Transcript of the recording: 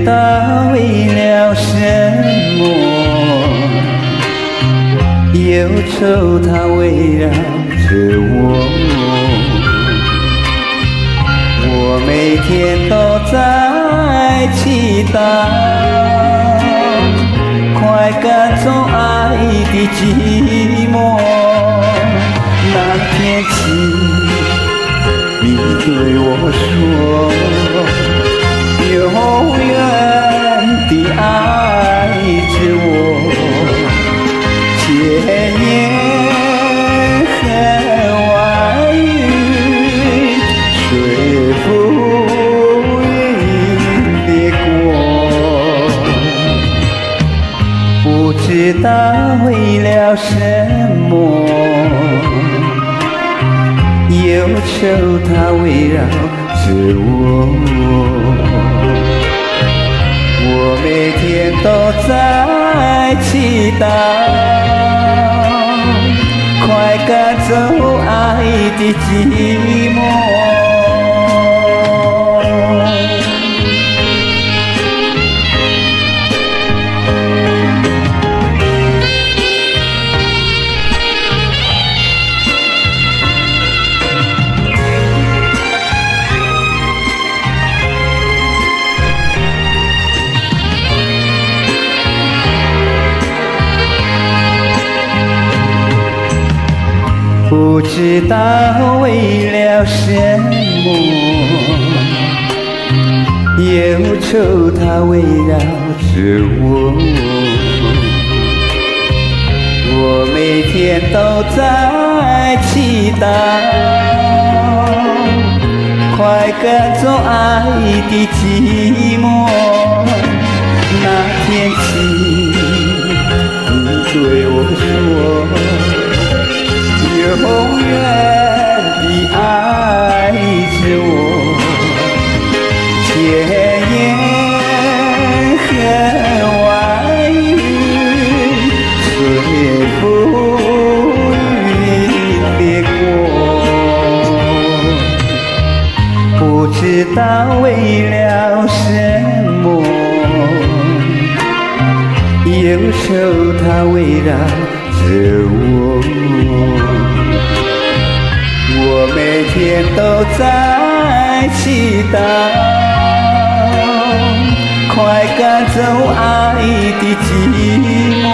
道为了什么，忧愁它围绕着我。我每天都在祈祷，快赶走爱的寂寞。那天起，你对我说，永远地爱着我，千言和万语，说服云别过。不知道为了什么，忧愁它围绕着我。我每天都在祈祷，快赶走爱的寂寞。不知道为了什么，忧愁它围绕着我。我每天都在祈祷，快赶走爱的寂寞。那天起，你对我说，永远地爱着我，千言和万语，说服云别过。不知道为了什么，忧愁它围绕着我。我每天都在祈祷，快赶走爱的寂寞。